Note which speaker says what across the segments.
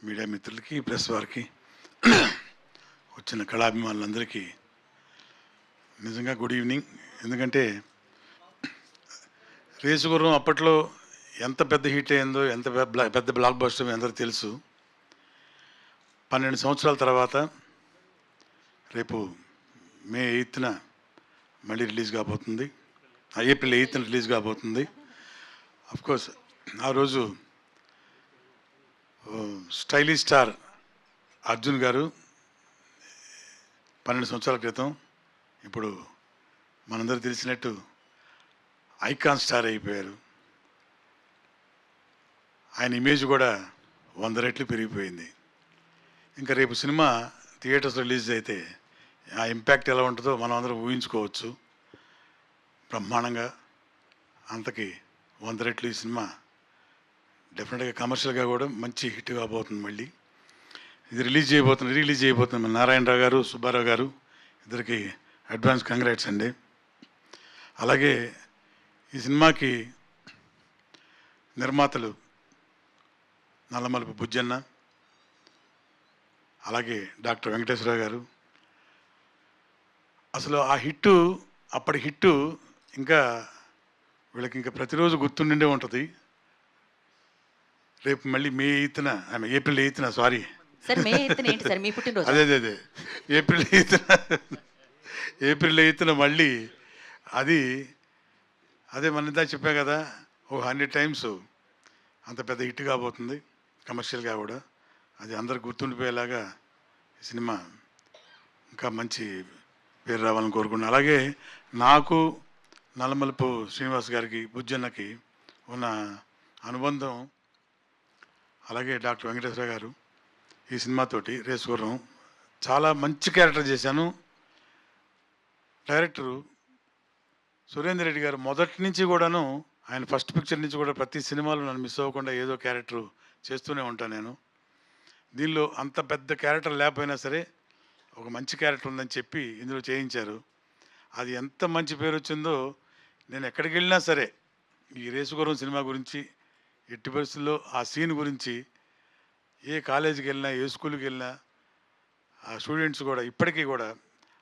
Speaker 1: Media మిత్రులకి, press వారికి, వచ్చిన కళాభిమానులందరికీ నిజంగా గుడ్ ఈవినింగ్. ఎందుకంటే రేసుగుర్రం అప్పట్లో ఎంత పెద్ద హిట్ అయిందో, ఎంత పెద్ద బ్లాక్ బస్టర్ మీ అందరికీ తెలుసు. 12 సంవత్సరాల తర్వాత రేపు మే 8న మళ్ళీ రిలీజ్ కాబోతుంది. ఏప్రిల్ 8న రిలీజ్ కాబోతుంది. అఫ్కోర్స్ ఆ రోజు స్టైలిష్ స్టార్ అర్జున్ గారు 12 సంవత్సరాల క్రితం ఇప్పుడు మనందరూ తెలిసినట్టు ఐకాన్ స్టార్ అయిపోయారు. ఆయన ఇమేజ్ కూడా 100 రెట్లు పెరిగిపోయింది. ఇంకా రేపు సినిమా థియేటర్స్ రిలీజ్ అయితే ఆ ఇంపాక్ట్ ఎలా ఉంటుందో మనం అందరం ఊహించుకోవచ్చు. బ్రహ్మాండంగా అంతకి 100 రెట్లు ఈ సినిమా డెఫినెట్గా కమర్షియల్గా కూడా మంచి హిట్ కాబోతుంది. మళ్ళీ ఇది రిలీజ్ చేయబోతుంది మన నారాయణరావు గారు, సుబ్బారావు గారు ఇద్దరికి అడ్వాన్స్ కంగ్రాట్స్ అండి. అలాగే ఈ సినిమాకి నిర్మాతలు నల్లమలుపు బుజ్జన్న, అలాగే డాక్టర్ వెంకటేశ్వరరావు గారు. అసలు ఆ హిట్టు, అప్పటి హిట్టు ఇంకా వీళ్ళకి ఇంకా ప్రతిరోజు గుర్తుండే ఉంటుంది. రేపు మళ్ళీ ఏప్రిల్ 8న సారీ
Speaker 2: సార్, మే 8న ఏంటి సార్ మీ పుట్టినరోజు?
Speaker 1: అదే ఏప్రిల్ 8న మళ్ళీ అదే మన ఇందా చెప్పా కదా, 100 టైమ్స్ అంత పెద్ద హిట్ కాబోతుంది. కమర్షియల్గా కూడా అది అందరికి గుర్తుండిపోయేలాగా ఈ సినిమా ఇంకా మంచి పేరు రావాలని కోరుకున్నాను. అలాగే నాకు నల్లమలుపు శ్రీనివాస్ గారికి, బుజ్జన్నకి ఉన్న అనుబంధం, అలాగే డాక్టర్ వెంకటేశ్వర గారు ఈ సినిమాతోటి రేసుగుర్రం చాలా మంచి క్యారెక్టర్ చేశాను. డైరెక్టరు సురేందర్ రెడ్డి గారు మొదటి నుంచి కూడాను, ఆయన ఫస్ట్ పిక్చర్ నుంచి కూడా ప్రతి సినిమాలో నన్ను మిస్ అవ్వకుండా ఏదో క్యారెక్టర్ చేస్తూనే ఉంటాను నేను. దీనిలో అంత పెద్ద క్యారెక్టర్ లేకపోయినా సరే ఒక మంచి క్యారెక్టర్ ఉందని చెప్పి ఇందులో చేయించారు. అది ఎంత మంచి పేరు వచ్చిందో, నేను ఎక్కడికి వెళ్ళినా సరే ఈ రేసుగుర్రం సినిమా గురించి, ఎట్టి పరిస్థితుల్లో ఆ సీన్ గురించి, ఏ కాలేజీకి వెళ్ళినా, ఏ స్కూల్కి వెళ్ళినా ఆ స్టూడెంట్స్ కూడా ఇప్పటికీ కూడా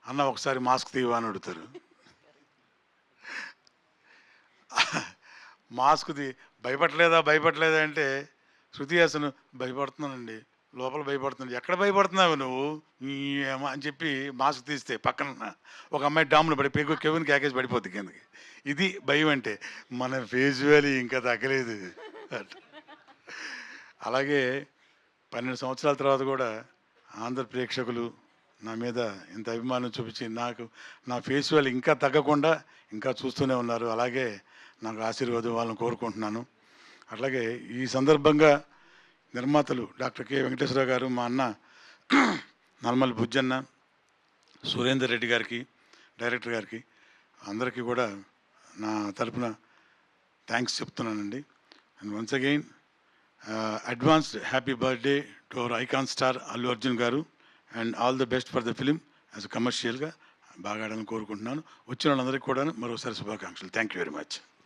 Speaker 1: అన్న ఒకసారి మాస్క్ తీవా అని అడుగుతారు. మాస్క్ది భయపడలేదా అంటే శృతి హాసన్ భయపడుతున్నానండి, లోపల భయపడుతుంది. ఎక్కడ భయపడుతున్నావు నువ్వు అని చెప్పి మాస్క్ తీస్తే పక్కన ఒక అమ్మాయి డామ్లో పడిపోయి కెవిన్ క్యాకేజ్ పడిపోద్ది కిందకి. ఇది భయం అంటే. మన ఫేస్ వాల్యూ ఇంకా తగ్గలేదు. అలాగే 12 సంవత్సరాల తర్వాత కూడా ఆంధ్ర ప్రేక్షకులు నా మీద ఇంత అభిమానం చూపించి నా ఫేస్ వాల్యూ ఇంకా తగ్గకుండా ఇంకా చూస్తూనే ఉన్నారు. అలాగే నాకు ఆశీర్వాదం వాళ్ళని కోరుకుంటున్నాను. అట్లాగే ఈ సందర్భంగా నిర్మాతలు డాక్టర్ కె వెంకటేశ్వరరావు గారు, మా అన్న నల్మల్ బుజ్జన్న, సురేందర్ రెడ్డి గారికి, డైరెక్టర్ గారికి అందరికీ కూడా నా తరపున థ్యాంక్స్ చెప్తున్నానండి. And once again advanced happy birthday to our icon star Allu Arjun గారు, and all the best for the film. As కమర్షియల్గా బాగా ఆడాలని కోరుకుంటున్నాను. వచ్చిన వాళ్ళందరికీ కూడా మరోసారి శుభాకాంక్షలు. Thank you very much.